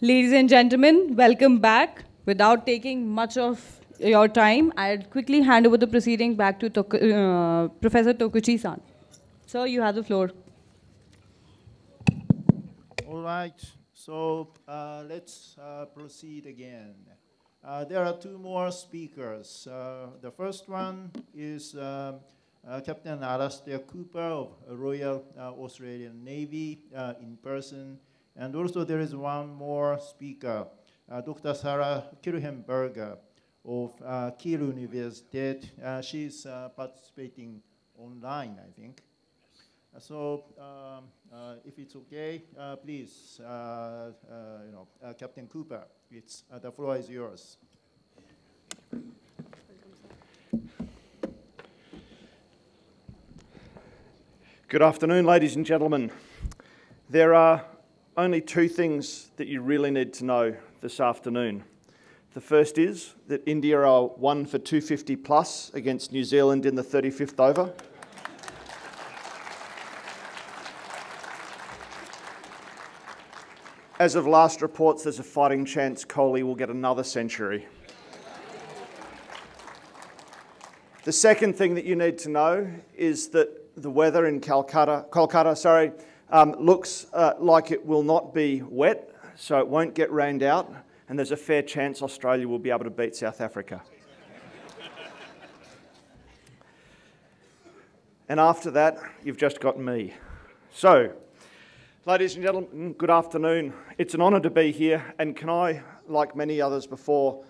Ladies and gentlemen, welcome back. Without taking much of your time, I'll quickly hand over the proceeding back to Professor Tokuchi-san. Sir, you have the floor. All right, so let's proceed again. There are two more speakers. The first one is Captain Alastair Cooper of Royal Australian Navy in person. And also there is one more speaker, Dr. Sarah Kirchenberger of Kiel Universität. She's participating online, I think. So if it's okay, please, Captain Cooper, the floor is yours. Good afternoon, ladies and gentlemen. There are only two things that you really need to know this afternoon. The first is that India are 1 for 250 plus against New Zealand in the 35th over. As of last reports, there's a fighting chance Kohli will get another century. The second thing that you need to know is that the weather in Kolkata, looks like it will not be wet, so it won't get rained out, and there's a fair chance Australia will be able to beat South Africa. And after that, you've just got me. So, ladies and gentlemen, good afternoon. It's an honour to be here, and can I, like many others before,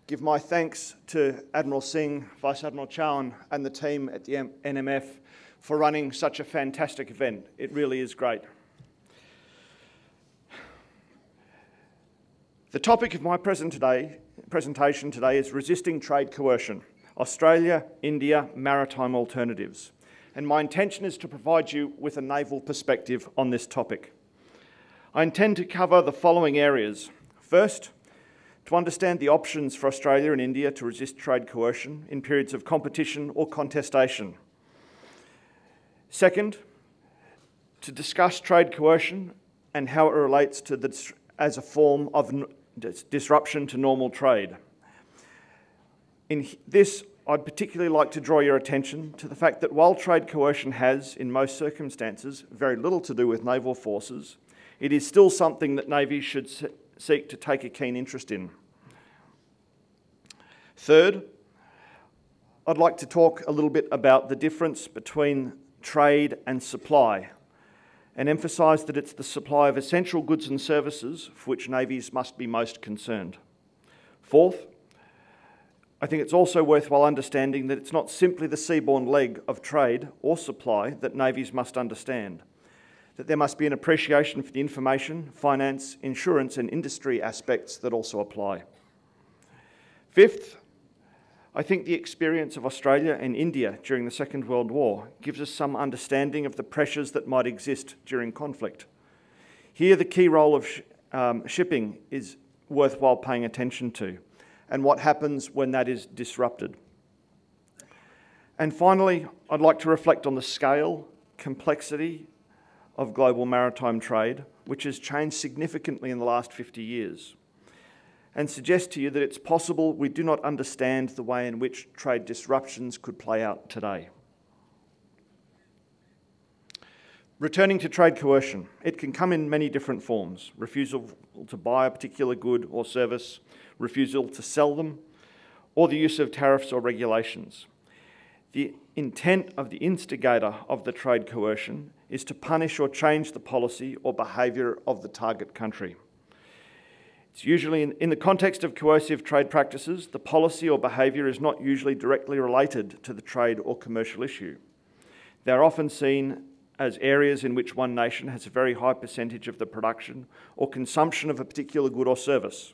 give my thanks to Admiral Singh, Vice Admiral Chowan, and the team at the NMF for running such a fantastic event. It really is great. The topic of my presentation today is Resisting Trade Coercion, Australia, India, Maritime Alternatives. And my intention is to provide you with a naval perspective on this topic. I intend to cover the following areas. First, to understand the options for Australia and India to resist trade coercion in periods of competition or contestation. Second, to discuss trade coercion and how it relates to as a form of disruption to normal trade. In this, I'd particularly like to draw your attention to the fact that while trade coercion has, in most circumstances, very little to do with naval forces, it is still something that navies should seek to take a keen interest in. Third, I'd like to talk a little bit about the difference between trade and supply, and emphasise that it's the supply of essential goods and services for which navies must be most concerned. Fourth, I think it's also worthwhile understanding that it's not simply the seaborne leg of trade or supply that navies must understand, that there must be an appreciation for the information, finance, insurance and industry aspects that also apply. Fifth, I think the experience of Australia and India during the Second World War gives us some understanding of the pressures that might exist during conflict. Here, the key role of shipping is worthwhile paying attention to, and what happens when that is disrupted. And finally, I'd like to reflect on the scale, complexity of global maritime trade, which has changed significantly in the last 50 years. And suggest to you that it's possible we do not understand the way in which trade disruptions could play out today. Returning to trade coercion, it can come in many different forms: refusal to buy a particular good or service, refusal to sell them, or the use of tariffs or regulations. The intent of the instigator of the trade coercion is to punish or change the policy or behaviour of the target country. It's usually in the context of coercive trade practices, the policy or behaviour is not usually directly related to the trade or commercial issue. They're often seen as areas in which one nation has a very high percentage of the production or consumption of a particular good or service.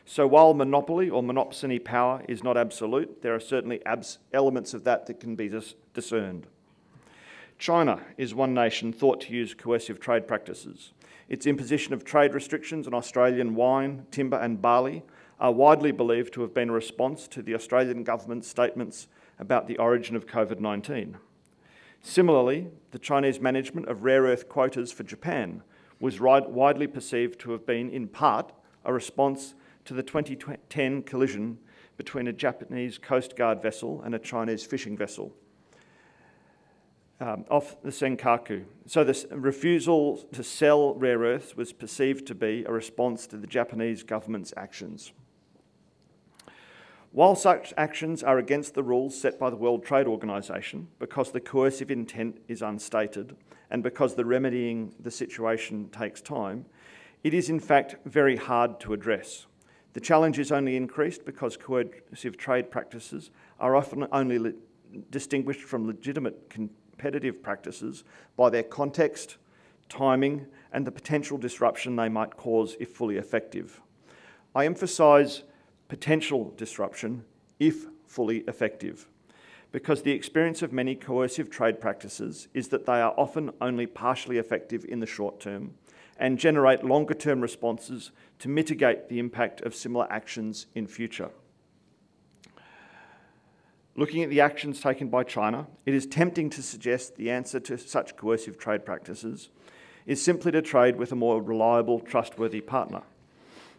So while monopoly or monopsony power is not absolute, there are certainly elements of that that can be discerned. China is one nation thought to use coercive trade practices. Its imposition of trade restrictions on Australian wine, timber and barley are widely believed to have been a response to the Australian government's statements about the origin of COVID-19. Similarly, the Chinese management of rare earth quotas for Japan was widely perceived to have been, in part, a response to the 2010 collision between a Japanese Coast Guard vessel and a Chinese fishing vessel off the Senkaku. So the refusal to sell rare earths was perceived to be a response to the Japanese government's actions. While such actions are against the rules set by the World Trade Organization, because the coercive intent is unstated and because the remedying the situation takes time, it is in fact very hard to address. The challenge is only increased because coercive trade practices are often only distinguished from legitimate competitive practices by their context, timing, and the potential disruption they might cause if fully effective. I emphasise potential disruption if fully effective, because the experience of many coercive trade practices is that they are often only partially effective in the short term and generate longer-term responses to mitigate the impact of similar actions in future. Looking at the actions taken by China, it is tempting to suggest the answer to such coercive trade practices is simply to trade with a more reliable, trustworthy partner.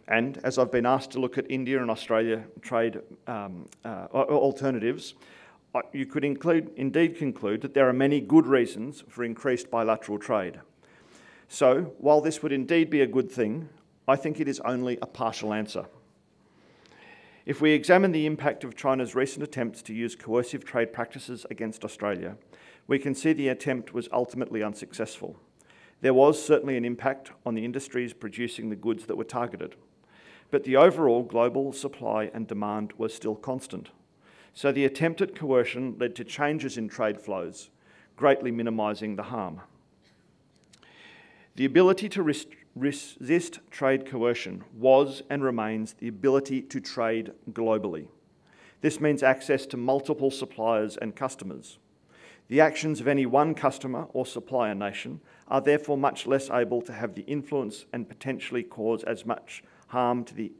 And as I've been asked to look at India and Australia trade alternatives, you could indeed conclude that there are many good reasons for increased bilateral trade. So, while this would indeed be a good thing, I think it is only a partial answer. If we examine the impact of China's recent attempts to use coercive trade practices against Australia, we can see the attempt was ultimately unsuccessful. There was certainly an impact on the industries producing the goods that were targeted, but the overall global supply and demand was still constant. So the attempt at coercion led to changes in trade flows, greatly minimising the harm. The ability to resist trade coercion was and remains the ability to trade globally. This means access to multiple suppliers and customers. The actions of any one customer or supplier nation are therefore much less able to have the influence and potentially cause as much harm to the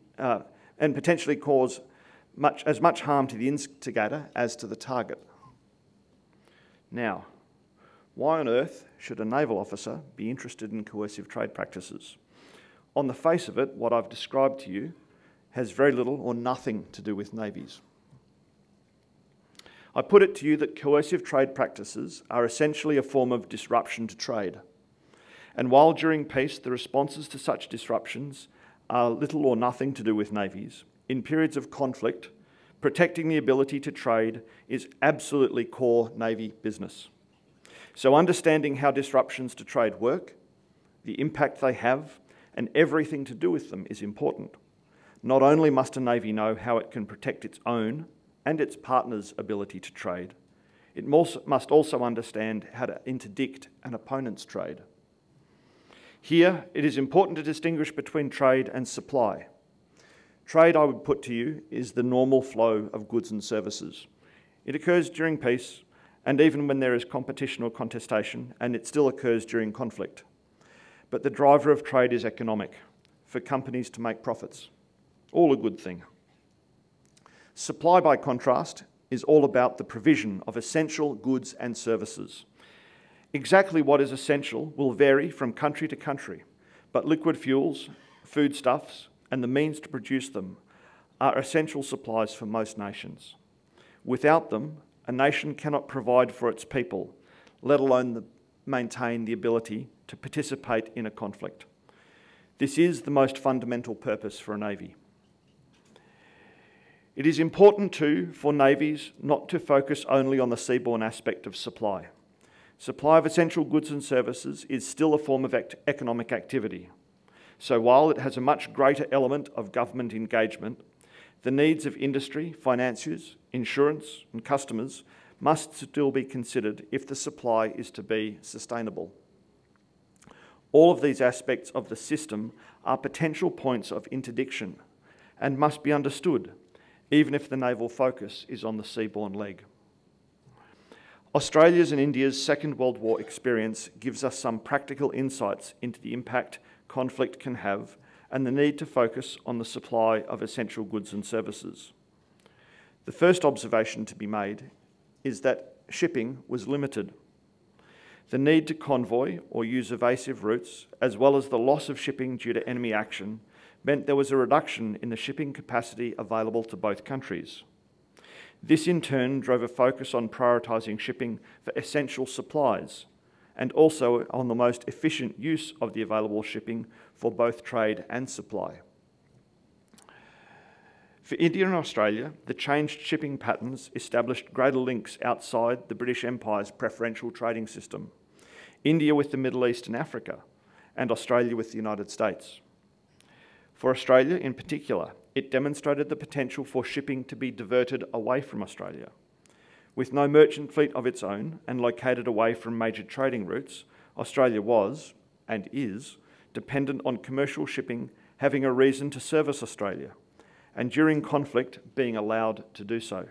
instigator as to the target. Now, why on earth should a naval officer be interested in coercive trade practices? On the face of it, what I've described to you has very little or nothing to do with navies. I put it to you that coercive trade practices are essentially a form of disruption to trade. And while during peace the responses to such disruptions are little or nothing to do with navies, in periods of conflict, protecting the ability to trade is absolutely core Navy business. So understanding how disruptions to trade work, the impact they have, and everything to do with them is important. Not only must a Navy know how it can protect its own and its partners' ability to trade, it must also understand how to interdict an opponent's trade. Here, it is important to distinguish between trade and supply. Trade, I would put to you, is the normal flow of goods and services. It occurs during peace, and even when there is competition or contestation, and it still occurs during conflict. But the driver of trade is economic, for companies to make profits. All a good thing. Supply, by contrast, is all about the provision of essential goods and services. Exactly what is essential will vary from country to country, but liquid fuels, foodstuffs, and the means to produce them are essential supplies for most nations. Without them, a nation cannot provide for its people, let alone maintain the ability to participate in a conflict. This is the most fundamental purpose for a navy. It is important too for navies not to focus only on the seaborne aspect of supply. Supply of essential goods and services is still a form of economic activity. So while it has a much greater element of government engagement, the needs of industry, financiers, insurance and customers must still be considered if the supply is to be sustainable. All of these aspects of the system are potential points of interdiction and must be understood, even if the naval focus is on the seaborne leg. Australia's and India's Second World War experience gives us some practical insights into the impact conflict can have and the need to focus on the supply of essential goods and services. The first observation to be made is that shipping was limited. The need to convoy or use evasive routes, as well as the loss of shipping due to enemy action, meant there was a reduction in the shipping capacity available to both countries. This in turn drove a focus on prioritising shipping for essential supplies and also on the most efficient use of the available shipping for both trade and supply. For India and Australia, the changed shipping patterns established greater links outside the British Empire's preferential trading system, India with the Middle East and Africa, and Australia with the United States. For Australia in particular, it demonstrated the potential for shipping to be diverted away from Australia. With no merchant fleet of its own and located away from major trading routes, Australia was, and is, dependent on commercial shipping having a reason to service Australia, and during conflict being allowed to do so.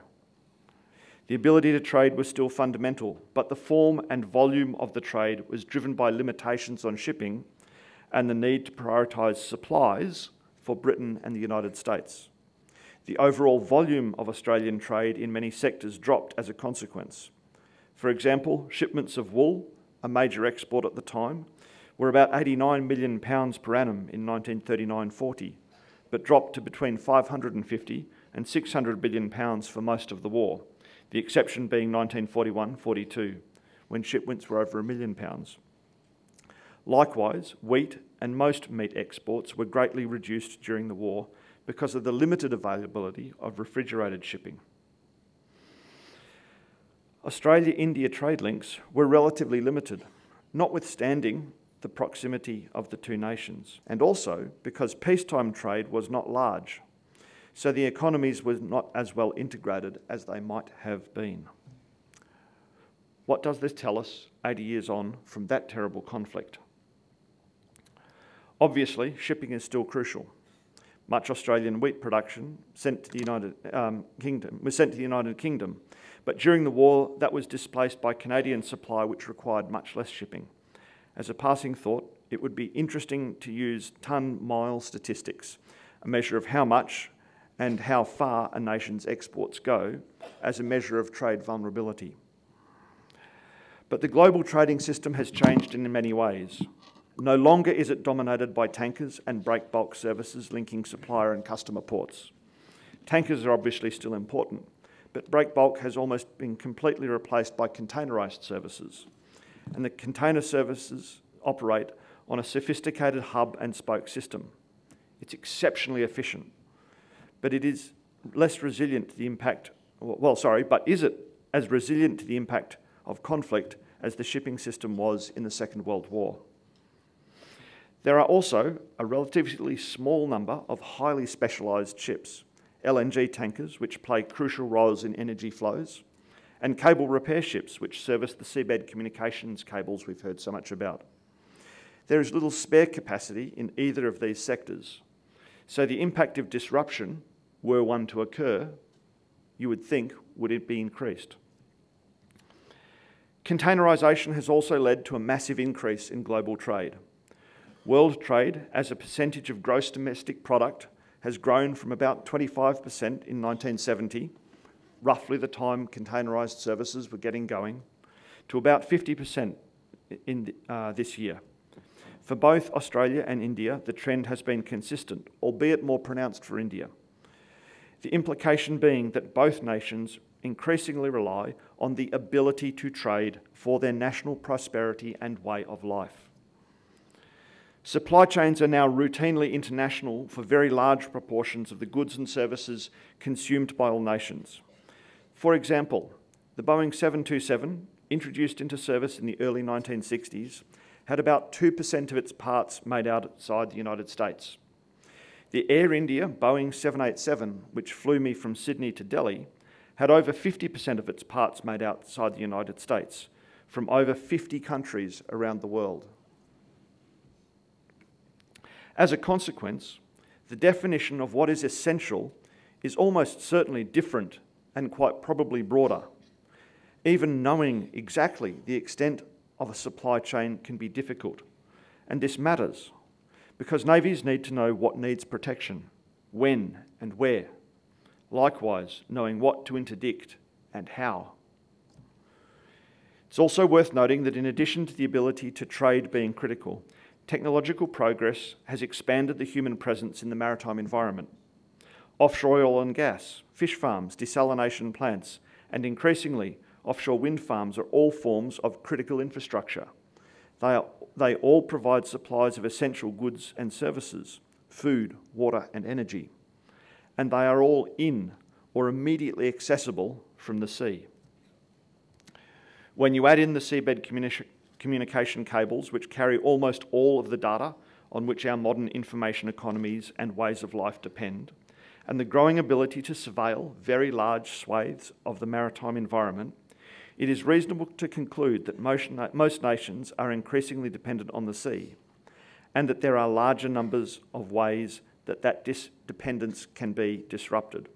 The ability to trade was still fundamental, but the form and volume of the trade was driven by limitations on shipping and the need to prioritise supplies for Britain and the United States. The overall volume of Australian trade in many sectors dropped as a consequence. For example, shipments of wool, a major export at the time, were about £89 million per annum in 1939-40, but dropped to between £550 and £600 billion for most of the war, the exception being 1941-42, when shipments were over £1 million. Likewise, wheat and most meat exports were greatly reduced during the war because of the limited availability of refrigerated shipping. Australia-India trade links were relatively limited, notwithstanding the proximity of the two nations, and also because peacetime trade was not large, so the economies were not as well integrated as they might have been. What does this tell us 80 years on from that terrible conflict? Obviously, shipping is still crucial. Much Australian wheat production was sent to the United Kingdom, but during the war that was displaced by Canadian supply, which required much less shipping. As a passing thought, it would be interesting to use tonne-mile statistics, a measure of how much and how far a nation's exports go, as a measure of trade vulnerability. But the global trading system has changed in many ways. No longer is it dominated by tankers and break bulk services linking supplier and customer ports. Tankers are obviously still important, but break bulk has almost been completely replaced by containerised services. And the container services operate on a sophisticated hub and spoke system. It's exceptionally efficient, but it is less resilient to the impact, but is it as resilient to the impact of conflict as the shipping system was in the Second World War? There are also a relatively small number of highly specialised ships, LNG tankers, which play crucial roles in energy flows, and cable repair ships, which service the seabed communications cables we've heard so much about. There is little spare capacity in either of these sectors, so the impact of disruption, were one to occur, you would think would it be increased. Containerisation has also led to a massive increase in global trade. World trade, as a percentage of gross domestic product, has grown from about 25% in 1970, roughly the time containerised services were getting going, to about 50% in this year. For both Australia and India, the trend has been consistent, albeit more pronounced for India. The implication being that both nations increasingly rely on the ability to trade for their national prosperity and way of life. Supply chains are now routinely international for very large proportions of the goods and services consumed by all nations. For example, the Boeing 727, introduced into service in the early 1960s, had about 2% of its parts made outside the United States. The Air India Boeing 787, which flew me from Sydney to Delhi, had over 50% of its parts made outside the United States, from over 50 countries around the world. As a consequence, the definition of what is essential is almost certainly different and quite probably broader. Even knowing exactly the extent of a supply chain can be difficult, and this matters because navies need to know what needs protection, when and where. Likewise, knowing what to interdict and how. It's also worth noting that in addition to the ability to trade being critical, technological progress has expanded the human presence in the maritime environment. Offshore oil and gas, fish farms, desalination plants, and increasingly offshore wind farms are all forms of critical infrastructure. They all provide supplies of essential goods and services, food, water, and energy. And they are all in or immediately accessible from the sea. When you add in the seabed communication cables, which carry almost all of the data on which our modern information economies and ways of life depend, and the growing ability to surveil very large swathes of the maritime environment, it is reasonable to conclude that most nations are increasingly dependent on the sea, and that there are larger numbers of ways that dependence can be disrupted.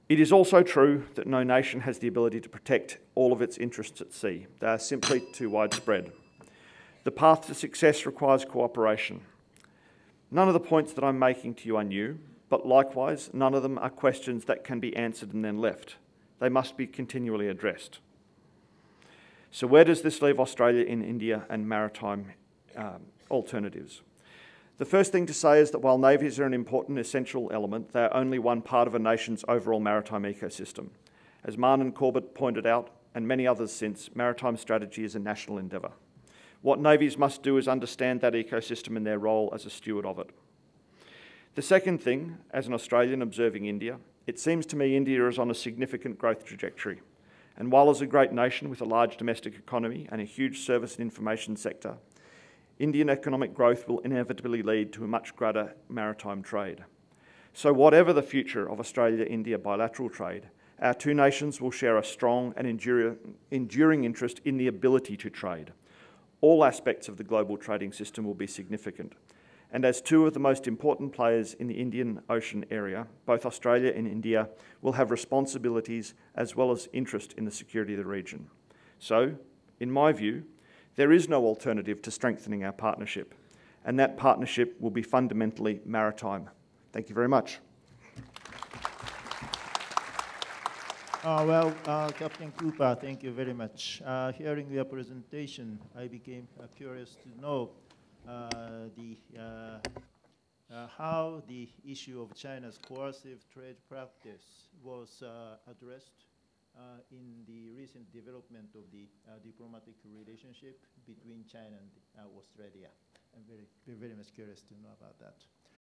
It is also true that no nation has the ability to protect all of its interests at sea. They are simply too widespread. The path to success requires cooperation. None of the points that I'm making to you are new, but likewise, none of them are questions that can be answered and then left. They must be continually addressed. So where does this leave Australia in India and maritime alternatives? The first thing to say is that while navies are an important essential element, they are only one part of a nation's overall maritime ecosystem. As Marn and Corbett pointed out, and many others since, maritime strategy is a national endeavour. What navies must do is understand that ecosystem and their role as a steward of it. The second thing, as an Australian observing India, it seems to me India is on a significant growth trajectory. And while as a great nation with a large domestic economy and a huge service and information sector, Indian economic growth will inevitably lead to a much greater maritime trade. So whatever the future of Australia-India bilateral trade, our two nations will share a strong and enduring interest in the ability to trade. All aspects of the global trading system will be significant. And as two of the most important players in the Indian Ocean area, both Australia and India will have responsibilities as well as interest in the security of the region. So, in my view, there is no alternative to strengthening our partnership, and that partnership will be fundamentally maritime. Thank you very much. Captain Cooper, thank you very much. Hearing your presentation, I became curious to know how the issue of China's coercive trade practice was addressed in the recent development of the diplomatic relationship between China and Australia. I'm very much curious to know about that.